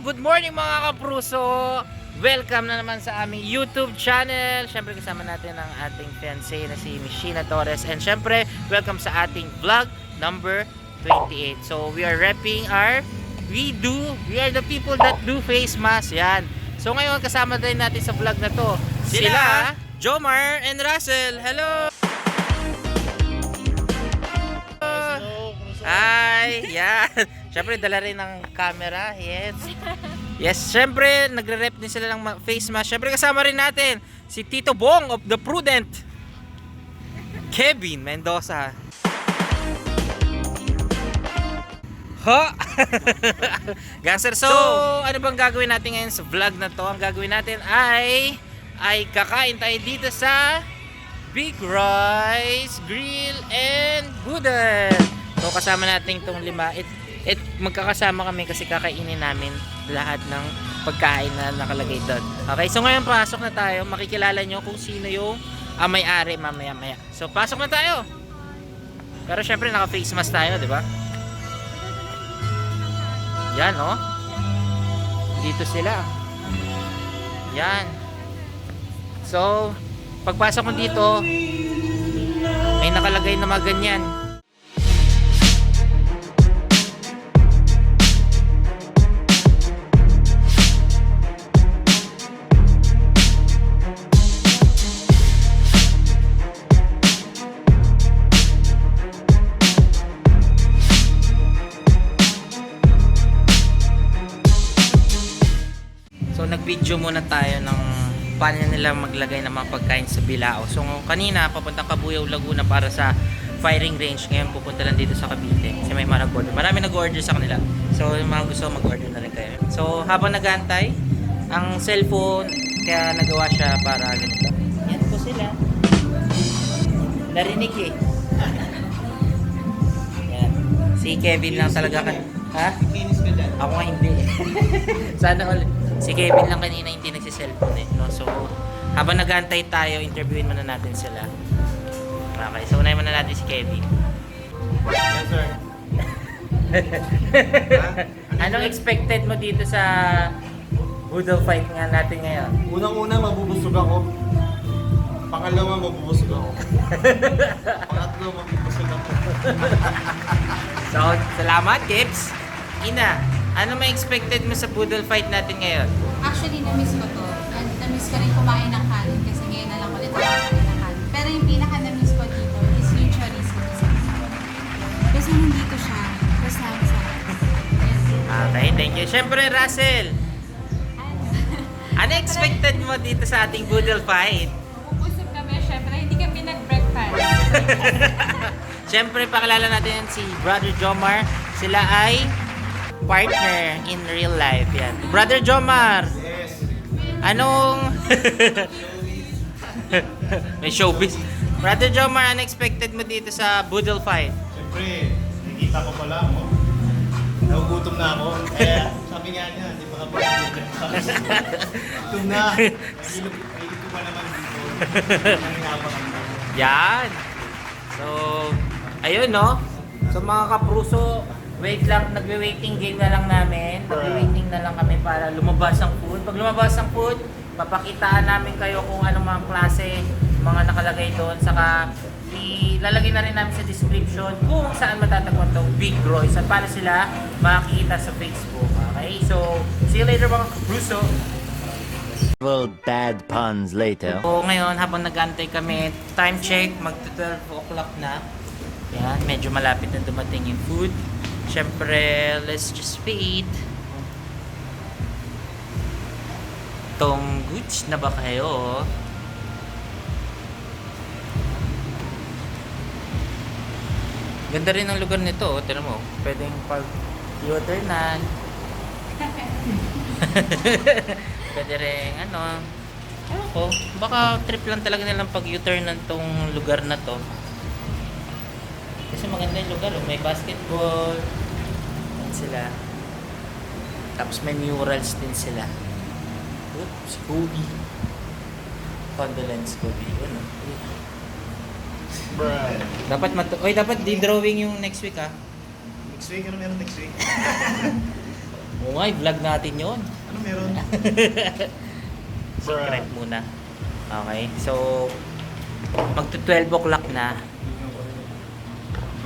good morning mga kapruso! Welcome na naman sa aming YouTube channel. Siyempre kasama natin ang ating fiancé na si Miss Sheena Torres. And siyempre, welcome sa ating vlog number 28. So, we are repping we are the people that do face mask. Yan. So, ngayon kasama din natin sa vlog na to sila Jomar and Russell. Hello! Hi! Yan! Siyempre, dala rin ng camera. Yes. Yes, siyempre, nagre-rep din sila ng face mask. Siyempre, kasama rin natin si Tito Bong of The Prudent. Kevin Mendoza. Ha? Gangster, so, ano bang gagawin natin ngayon sa vlog na to? Ang gagawin natin ay kakain tayo dito sa Big Rice Grill and Boodle. So, kasama natin itong lima. Magkakasama kami kasi kakainin namin lahat ng pagkain na nakalagay doon. Okay, so ngayon pasok na tayo. Makikilala nyo kung sino yung may-ari mamaya-maya. So, pasok na tayo. Pero syempre, naka-face mask tayo, di ba? Yan, oh. Dito sila. Yan. So, pagpasok ko dito, may nakalagay na mga ganyan. Nag-video muna tayo ng paano nila maglagay ng mga pagkain sa bilao. So kanina papuntang Cabuyao, Laguna para sa firing range. Ngayon pupunta lang dito sa Cavite kasi may mga nag-order. Marami nag-order sa kanila. So yung mga gusto mag-order na rin kayo. So habang nag-aantay, ang cellphone kaya nagawa siya para ganito. Yan po sila. Narinig eh. Yan. Si Kevin lang talaga ha? Ako nga hindi. Sana ulit. Si Kevin lang kanina hindi nagsi-cellphone eh, no? So, habang nag-aantay tayo, interviewin muna natin sila. Okay, so unahin muna natin si Kevin. Yes, sir. Anong expected mo dito sa Boodle fight nga natin ngayon? Unang-una, mabubusog ako. Pangalawa, mabubusog ako. Pangatlo, mabubusog ako. So, salamat, Kebs. Ina, ano may expected mo sa Boodle fight natin ngayon? Actually, na-miss ko to. Na-miss ko rin kumain ng kanin kasi ngayon na lang ulit ako kumain ng kanin. Pero yung pinaka-na-miss ko dito is yung chorizo. Kasi nandito siya. Tapos sa Okay, thank you. Siyempre, Russell, ano expected mo dito sa ating Boodle fight? Pupusog kami, syempre. Hindi kami nag-breakfast. Siyempre, pakilala natin si Brother Jomar. Sila ay partner in real life. Yan. Brother Jomar, Yes. anong... May showbiz. Brother Jomar, unexpected mo dito sa Boodle fight? Siyempre, nakikita ko pala ako. Nagugutom na ako. Kaya, sabi nga niya, di ba kapag gutom na. Nagilip ko pa naman dito. Nanginabang ako. Yan. So, ayun no. So mga kapruso, wait lang, nagwe-waiting game na lang namin. Nagwe-waiting na lang kami para lumabas ang food. Pag lumabas ang food, papakitaan namin kayo kung ano mga klase mga nakalagay doon. Saka ilalagay na rin namin sa description kung saan matatagpuan itong Big Royce at paano sila makikita sa Facebook. Okay? So, see you later mga kapruso. Several bad puns later. So ngayon, habang nag-antay kami, time check, mag-12 o'clock na. Yan, medyo malapit na dumating yung food. Siyempre, let's just wait. Tong goods na ba kayo? Ganda rin ang lugar nito, oh. Tignan mo, pwedeng pag-U-turnan. Pwede rin, ano ko, baka trip lang talaga nilang pag-U-turnan tong lugar na to. Kasi maganda yung lugar, oh. May basketball. Yan sila. Tapos may murals din sila. Oops, Kobe. Condolence Kobe. Ano? Bruh. Dapat di-drawing yung next week, ah. Next week, ano meron next week? Oo nga, vlog natin yon. Ano meron? Secret muna. Okay, so magto 12 o'clock na.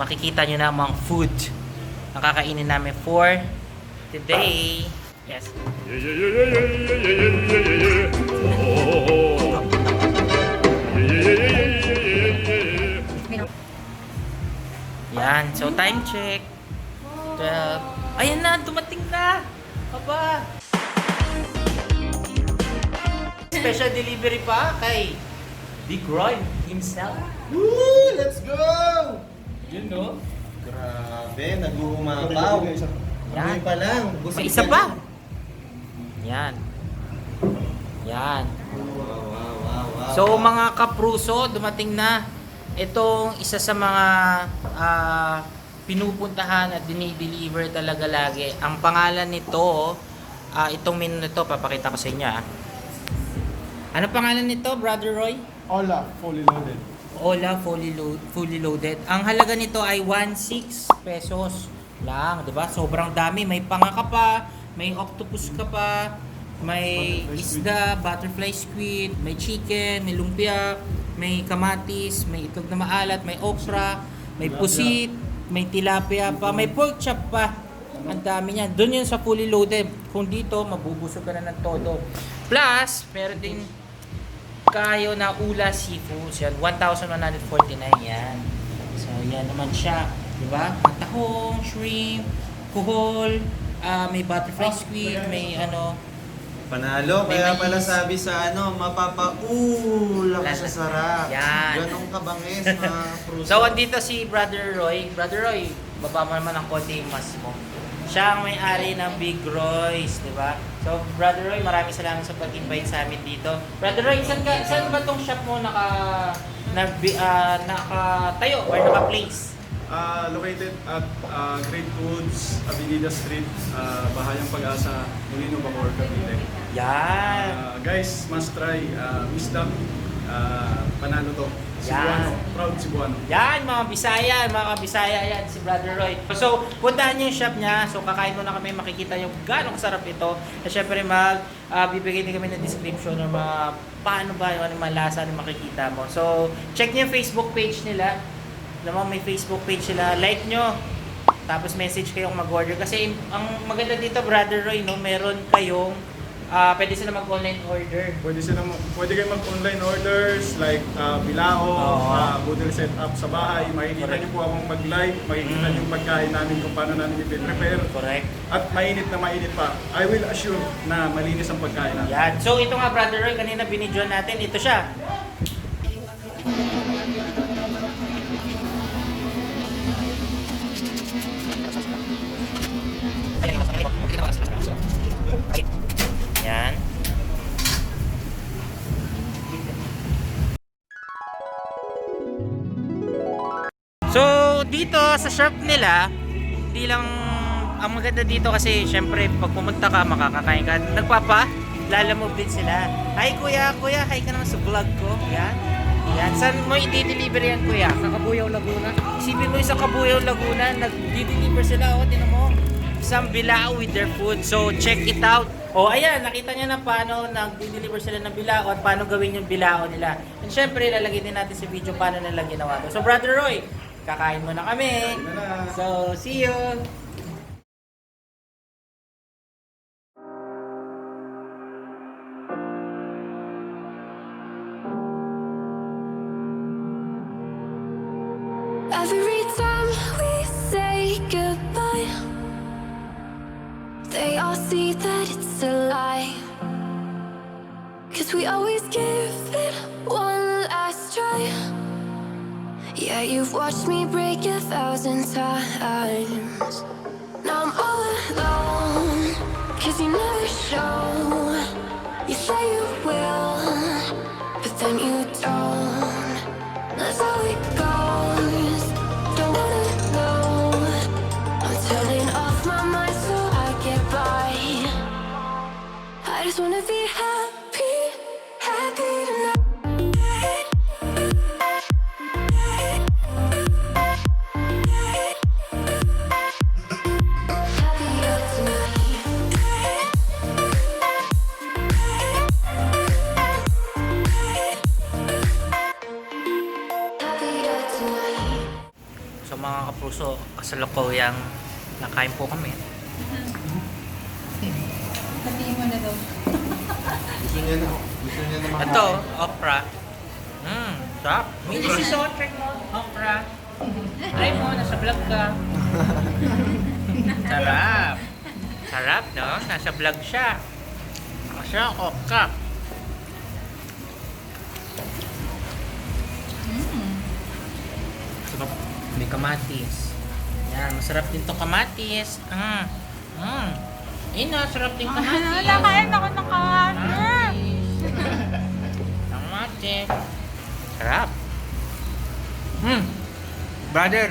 Makikita nyo na ang mga food ang kakainin namin for today. Yes. Yan, so time check. 12. Ayan na, dumating na. Aba. Special delivery pa kay Big Roy himself. Woo! Let's go! Yun, no? Grabe, nag-uumapaw. Yan. Amoy pa lang. May isa pa. Yan. Yan. Wow. So mga kapruso, dumating na itong isa sa mga pinupuntahan at dinideliver talaga lagi. Ang pangalan nito, itong menu na to, papakita ko sa inyo. Ano pangalan nito, Brother Roy? Hola, fully loaded. Ola fully loaded. Ang halaga nito ay 16 pesos lang, 'di ba? Sobrang dami, may panga ka pa, may octopus ka pa, may isda, butterfly squid, may chicken, may lumpia, may kamatis, may itlog na maalat, may okra, may pusit, may tilapia pa, may pork chop pa. Ang dami niyan. Doon yun sa fully loaded. Kung dito, mabubusog ka na ng todo. Plus, meron din kayo na Ula Seafoods. Yan, 1,149 yan. So, yan naman siya. Diba? Tahong, shrimp, kuhol, may butterfly squid, may ano. Panalo, May kaya mais. pala sabi sa lakas sa sarap. Yan. Ganong kabangis, mga pruso. So, andito si Brother Roy. Brother Roy, baba mo naman ang konti yung mask mo. Siya ang may-ari ng Big Roy's, di ba? So, Brother Roy, maraming salamat sa pag-invite sa amin dito. Brother Roy, saan ba tong shop mo nakatayo or naka-place? Located at Great Foods, Avenida Street, Bahayang Pag-asa, Molino, Bacoor, Cavite. Yan. Guys, must try wisdom. Panalo to. Cebuano, proud Cebuano. Yan, mga Bisaya yan, si Brother Roy. So, puntahan niyo yung shop niya. So, kakain muna kami, makikita niyo gano'ng kasarap ito. At syempre, bibigay din kami ng description ng mga paano ba, yung mga lasa na makikita mo. So, check niyo yung Facebook page nila. Alam mo, may Facebook page sila. Like nyo. Tapos message kayong mag-order. Kasi ang maganda dito, Brother Roy, no, meron kayong pwede sila mag-online order. Pwede kayo mag-online orders like bilao, bottle set up sa bahay. Makikita Correct. niyo po akong mag-live, makikita niyo yung pagkain namin kung paano namin i-prepare. Correct. At mainit na mainit pa. I will assure na malinis ang pagkain namin. Yan. So ito nga, Brother Roy, kanina binidyo natin. Ito siya. Yan. So, dito sa shop nila, hindi lang ang maganda dito kasi syempre pag pumunta ka, makakakain ka. Lalamove din sila. Hi kuya, hi ka naman sa vlog ko. Yan. Yan. Saan mo i-deliver yan kuya? Sa Cabuyao, Laguna. Isipin mo yung sa Cabuyao, Laguna, nag-deliver sila. O, tinan mo. Isang bilao with their food. So, check it out. O, ayan, nakita niyo na paano nag-deliver sila ng bilao at paano gawin yung bilao nila. And syempre, lalagay din natin sa video paano nila ginawa to. So, Brother Roy, kakain muna kami. So, see you! Every time we say goodbye, they all see that it's a lie. 'Cause we always give it one last try. Yeah, you've watched me break 1,000 times. Now I'm all alone, 'cause you never show. You say you will, but then you don't. That's how it goes. Don't wanna know. I'm turning off my mind so I get by. I just wanna be happy, happy tonight. Happy tonight. kasalukuyang nakain po kami. Sabihin mo na daw. Gusto niya na makain. Ito, okra. Sarap. May isisot, try mo. Okra. Try mo, nasa vlog ka. Sarap. Sarap, no? Nasa vlog siya. Masya, okra. Sarap. May kamatis. Yan, masarap din tong kamatis. Ina, sarap din kamatis. Nakain ako ng kamatis. Kamatis. Sarap. Brother,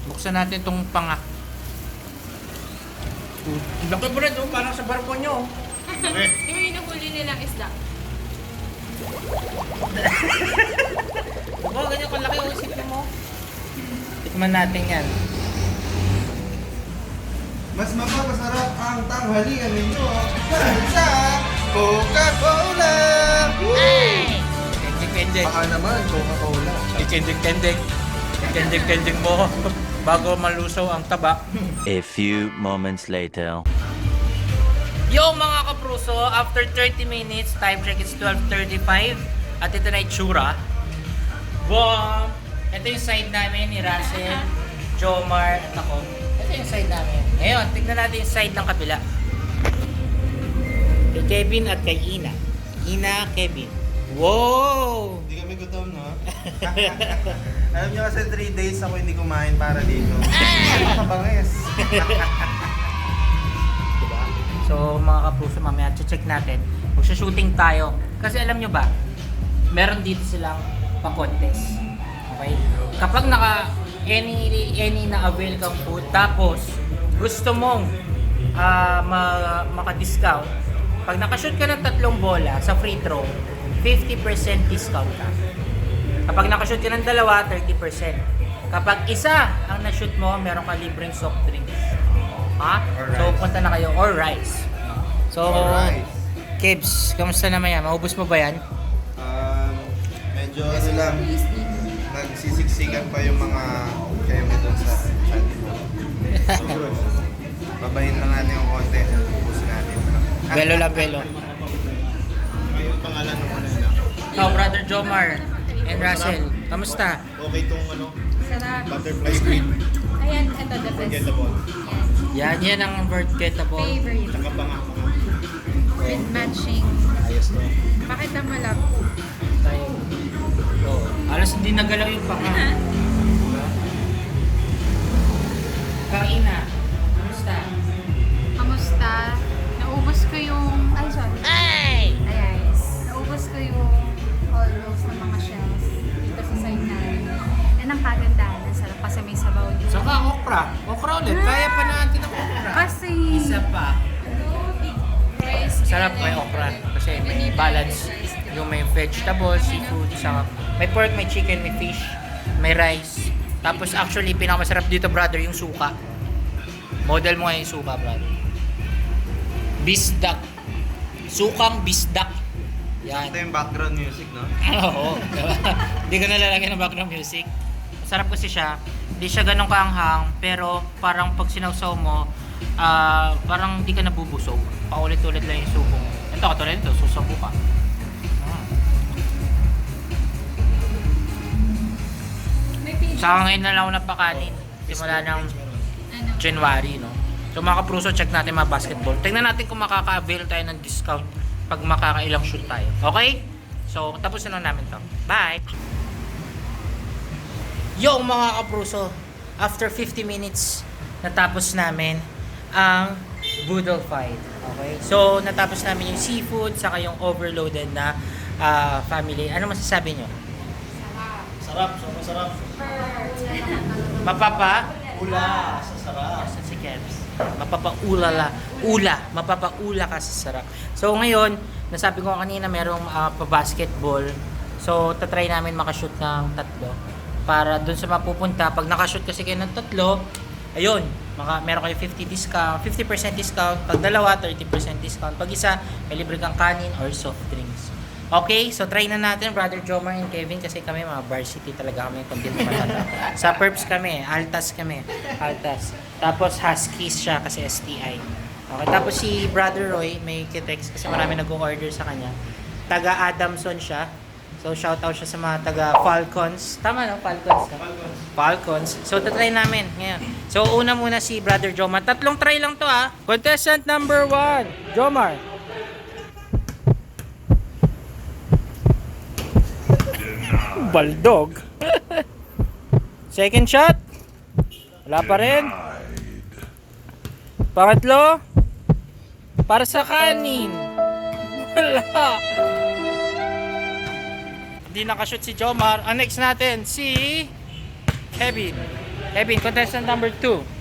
buksan natin tong panga. Laki mo rin, parang sa barko nyo. Yung inuhuli nilang isda. Oo, ganyan kalaki yung isipin mo. Tikman natin yan. Mas mapapasarap ang tanghalian ninyo dahil sa Coca-Cola! Kending-kending. Baka naman, Coca-Cola. Kending-kending. Kending-kending mo bago malusaw ang taba. A few moments later. Yo mga kapruso, after 30 minutes, time check is 12:35 at ito na itsura. Boom! Ito yung side namin ni Russell, Jomar at ako. Ito yung side namin. Ngayon, tignan natin yung side ng kabila. Kay Kevin at kay Ina. Ina, Kevin. Wow! Hindi kami gutom, no? Alam niyo kasi 3 days ako hindi kumain para dito. Nakabangis. Diba? So mga kapuso, mamaya check natin. Magsa-shooting tayo. Kasi alam nyo ba, meron dito silang pa-contest. Okay? Kapag any na avail kang food, tapos gusto mong maka-discount, pag nakashoot ka ng 3 bola sa free throw, 50% discount ka. Kapag nakashoot ka ng 2, 30%. Kapag isa ang na-shoot mo, meron ka libreng soft drinks. Ha? So, punta na kayo. Or rice. So, Alright. Kebs, kamusta naman yan? Maubos mo ba yan? Medyo ano lang, nagsisiksikan pa yung mga keme doon sa chat mo. Babayin lang natin yung konti. Ubusin natin. Belo lang, belo. Yung pangalan ng ano nila. Ikaw, Brother Jomar and Russell, kamusta? Okay itong ano, Sarap. butterfly squid. Ayan, ito the best. Forgettable. Yan ang forgettable. Favorite. Tsaka panga. With matching. Ayos to. Bakit ang malap? Tayo. So, alas hindi nagalaw yung panga. Kaina, kamusta? Kamusta? Naubos ko yung... Ay, sorry. Ayan. Naubos ko yung almost ng mga shells dito sa side namin. Yan ang kagandahan. Ang sarap kasi may sabaw dito. Saka okra. Okra ulit. Kaya pa natin ang okra. Kasi... Isa pa. Sarap may okra. Kasi may balance. Yung may vegetables, seafood, saka may pork, may chicken, may fish, may rice. Tapos actually, pinakamasarap dito, brother, yung suka. Model mo nga yung suka, brother. Bisdak. Sukang bisdak. Yan. Ito yung background music, no? Oo. Diba? Hindi ko nalalagyan ng background music. Masarap kasi siya. Hindi siya ganun kaanghang, pero parang pag sinawsaw mo, parang hindi ka nabubusog. Paulit-ulit lang yung subo mo. Ito, katulad nito, susubo ka. Saka ngayon na lang ako napakanin. Simula ng January, no? So mga kapruso, check natin mga basketball. Tingnan natin kung makaka-avail tayo ng discount pag makakailang shoot tayo. Okay? So, tapos na lang namin to. Bye! Yo mga kapruso, after 50 minutes, natapos namin ang Boodle fight. Okay? So, natapos namin yung seafood, saka yung overloaded na family. Ano masasabi nyo? Sarap, sobrang sarap. Mapapa? Ula, sa sarap. Sa si Kebs. Mapapaula ka sa sarap. So ngayon, nasabi ko kanina merong pa-basketball. So tatry namin makashoot ng 3 para dun sa mapupunta. Pag nakashoot kasi kayo ng 3, ayun, meron kayo 50% discount. Pag 2, 30% discount. Pag isa, may libre kang kanin or soft drinks. Okay, so try na natin, Brother Jomar and Kevin, kasi kami mga varsity talaga kami, kundi matata. Sa perps kami, altas kami, altas. Tapos huskies siya kasi STI. Okay, tapos si Brother Roy, may kitex kasi marami nag-order sa kanya. Taga Adamson siya. So shoutout siya sa mga taga Falcons. Tama no? Falcons. No? Falcons. So tatry namin ngayon. So una muna si Brother Jomar. 3 try lang to ha. Contestant number 1, Jomar. Baldog. Second shot. Wala pa rin. Pangatlo. Para sa kanin. Wala. Hindi nakashoot si Jomar. Ang next natin si Kevin. Kevin, contestant number 2.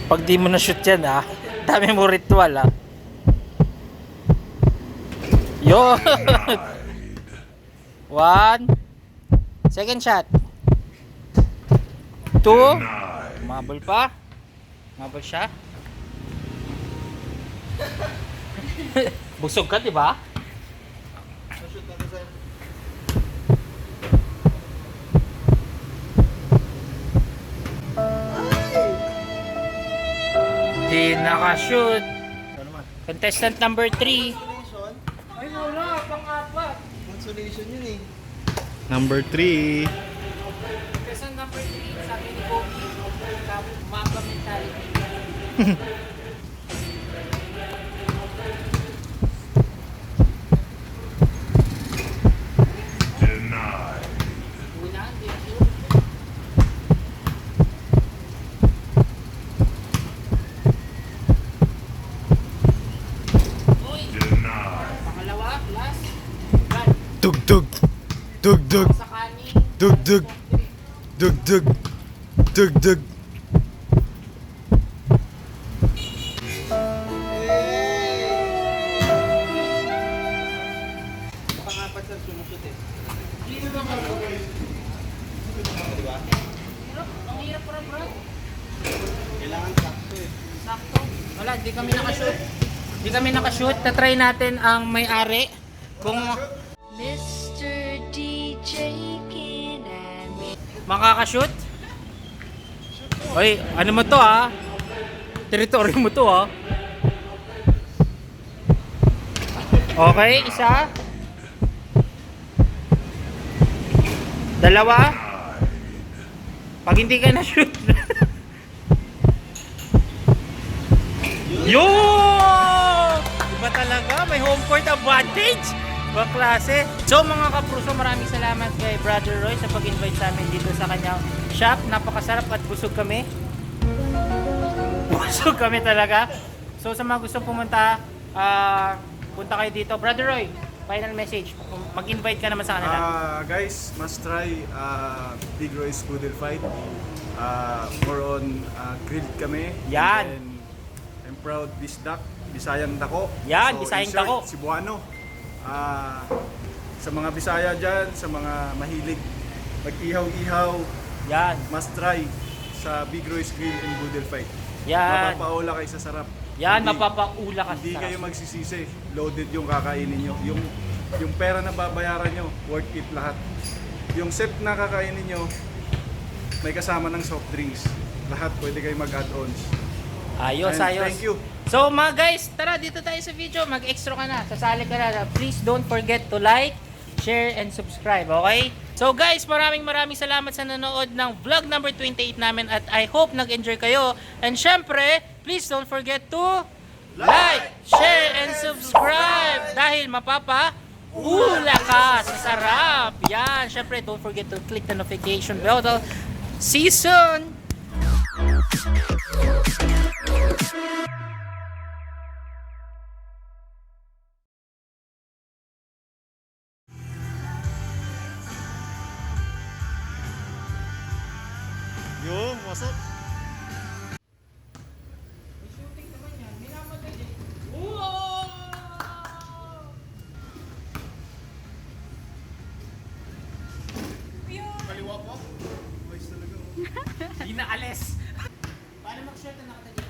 Pag di mo na shoot yan dami mo ritual Yo! 1. Second shot. 2. Mabol pa. Mabol siya. Busog ka, di ba? Di nakashoot. Contestant number 3. Ay wala, pang-apat. Consolation yun eh. Number 3. Contestant number 3, sabi ni Kobe, mamba mentality. Una, di shoot. Pangalawa, last. Dug-dug. Dug-dug. Sa kanin. Dug-dug. Dug-dug. Dug-dug. Pangapat lang sumusot eh. Dito lang ako. Diba? Ang hirap para bro. Kailangan sakto eh. Sakto. Wala, di kami nakashoot. Di kami nakashoot. Tatry natin ang may-ari. Kung Mr. DJ Kinami. makakashoot. Oy, ano mo to Teritoryo mo to Okay, isa. Dalawa. Pag hindi ka na-shoot. Yo! Iba talaga, may home court advantage. Ibang klase. So mga kapruso, maraming salamat kay Brother Roy sa pag-invite sa amin dito sa kanyang shop. Napakasarap at busog kami. Busog kami talaga. So sa mga gusto pumunta, punta kayo dito. Brother Roy, final message. Mag-invite ka naman sa kanila. Guys, must try Big Roy's Poodle Fight. More on grilled kami. Yan. And I'm proud Bisdak, Bisayang Dako. Yan, Bisayang insert Dako. Cebuano. Sa mga Bisaya dyan, sa mga mahilig mag-ihaw-ihaw, Yan. must try sa Big Roy's Grill and Poodle Fight. Yan. Mapapaula kayo sa sarap. Yan, Hindi- mapapaula ka Hindi sa kayo magsisisi. Loaded yung kakainin nyo. Yung pera na babayaran nyo, worth it lahat. Yung set na kakainin nyo, may kasama ng soft drinks. Lahat pwede kayo mag-add-ons. Ayos, And ayos. thank you. So mga guys, tara dito tayo sa video. Mag-extra ka na. Sasali ka na. Please don't forget to like, share, and subscribe. Okay? So guys, maraming salamat sa nanood ng vlog number 28 namin at I hope nag-enjoy kayo. And syempre, please don't forget to like, share, and subscribe dahil ula ka sa sarap. Yan. Syempre, don't forget to click the notification bell. See you soon! Yung, masok. Shooting naman yan. Pinaalis. Paano mag-short na nakatali?